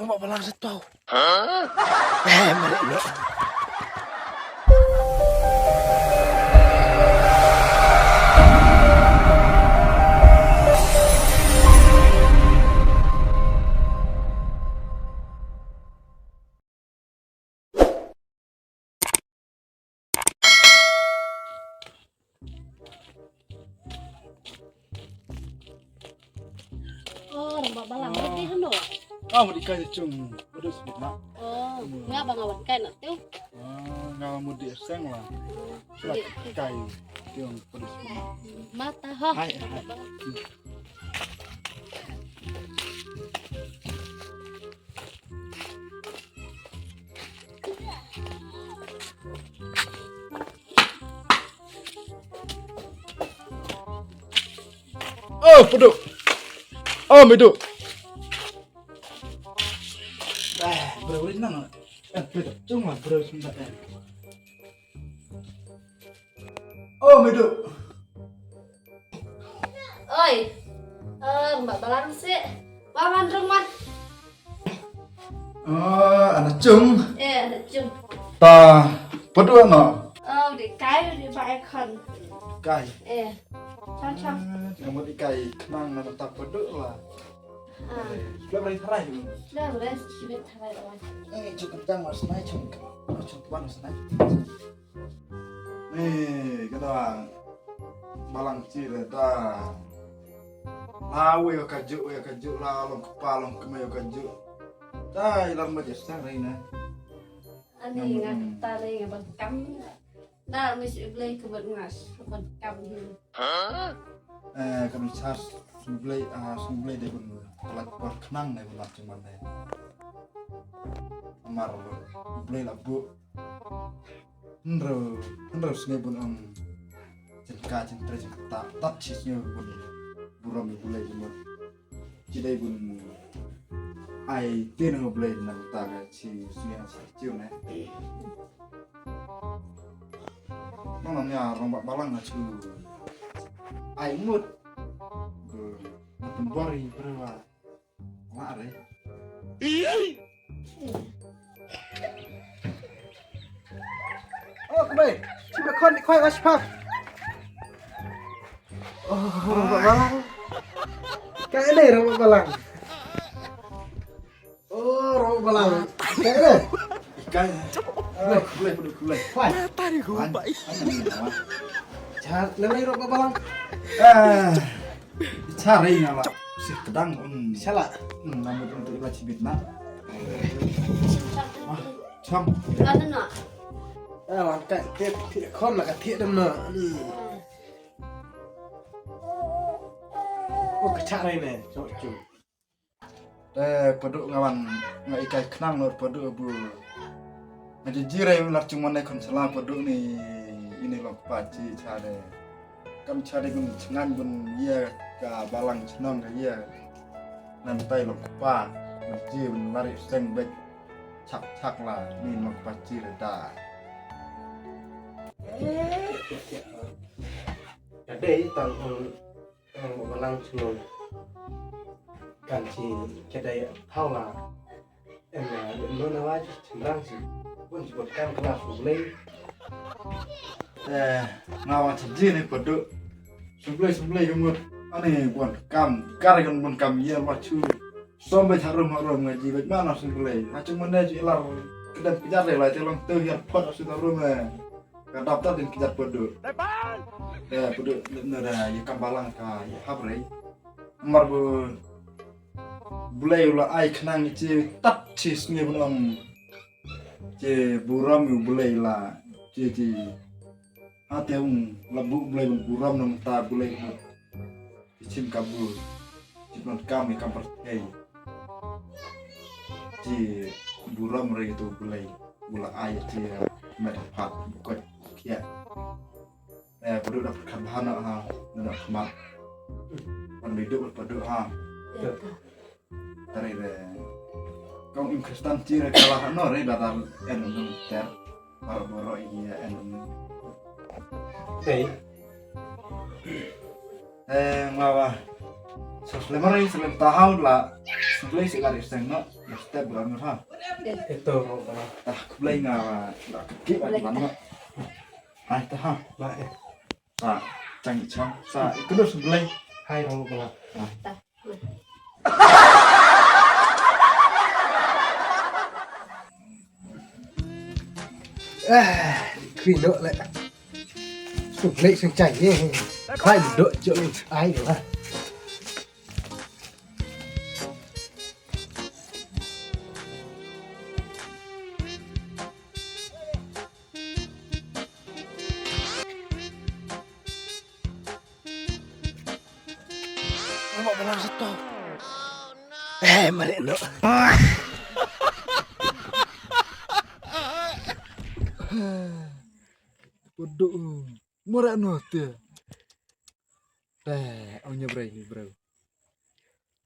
Ang balang sa tao. Mali. Oh, rambak balang gede kan lo. Mau dikai cung, udah sebut nak. Oh, ngapa ngawan kain tuh? Ngawa mau dieseng lah. Sudah kai, tiang udah sebut. Mata ha. Hai. Oh, peduk. Oh, meduk. Bro, ini nang. Peduk. Cuma bro sebentar. Oh, meduk. Oi. Rambak balang sih. Wawan rumah. Oh, anak cung. Ada cum. Ta, peduk no. Oh, di kayu di baikon. Kai. Cocok. Kamu dikai kenang nang tak peduk lah. Sudah beri tarai dulu. Sudah beres sibet halai lawan. Cukup jang mas naik cung. Cukup mas naik. Nih, kita balang cire dah. Lawe yo kaju lah long kepalong kemayo kaju. Dah ilang bajet sekarang ini. Ani nggak tarik nggak bekam. Dah mesti beli kebun ngas bekam dulu. Kami charge sumblay deh pun telat buat kenang deh pun cuman deh. Amar beli lah bu. Henro sini pun cinta tak cisnya pun buram beli cuma. Jadi pun ai tin beli nang taga si cium nih. Namanya rombak balang aja. Ai mut. Bari berapa? Mare. Oh, kembali. Sudah kau waspada. Oh, rombak balang. Kayak ini rombak balang. Oh, rombak balang. Kayak ini. Ikan. Boleh. Mata nih gue, Pak. Cari lebih rombak balang. Cari ngalah. Si kedang salah. Namun untuk ibadah cibitna. Cam. Ada nak? Wan kan tiap kon lah tiap dem na. Oh kecare ne, cocok. Peduk ngawan ikai kenang nur peduk bu. Ngaji jirai ular cuma naik konselang peduk ni ini loh paci cari. Kami cari gun cengan gun iya ka balang cenang ka iya. Nantai loh pa ngaji lari seng baik cak lah ni loh paci reda. Kadai tang balang sunung. Kanci kadai thau lah. Em là định luôn là vai cenderang sih. Pun sebutkan kelas boleh. Ngawan caji ni peduk. Sebelah gemut. Ane buat kam, karyan pun kam iya macu. Sampai harum ngaji baik mana sebelah. Macam mana ilar kedap kejar lah tolong tu hiar pot sudah rumah. Daftar dan kejar peduk. Peduk nada ya kam balang ka ya habre. Mar bu bulai ulah ai kenang ci tat cis ni pun ci buram yu bulai lah ci ate labu bulai buram nang ta bulai cim kabul cipon kami kampar ci buram re itu bulai bula ai ci met pat bukan kia perlu dapat kabahan ha nak kemat pan hidup peduk ha dari kau Kristen ciri kalah no re datar enun ter boro iya enun Hey, ngawa selemari selem tahun lah sebelah si lari setengah ya step berapa ha Itu mau apa? tah sebelah nggak kekip ada mana ah itu ha Mak ya. sa canggih cang sa itu tuh sebelah Hai mau apa? Ta. Khi đỡ lại sụp lệ sang chảy ấy. Khai một đợi chỗ ai được ha. Mau benar satu. Mari no. Waduh, murah tuh. Ông nhà bray ni bro.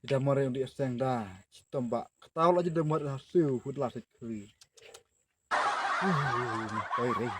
Kita murah yang di esteng dah. Kita mbak ketahu aja dah murah hasil food lah sekali. Oi rey.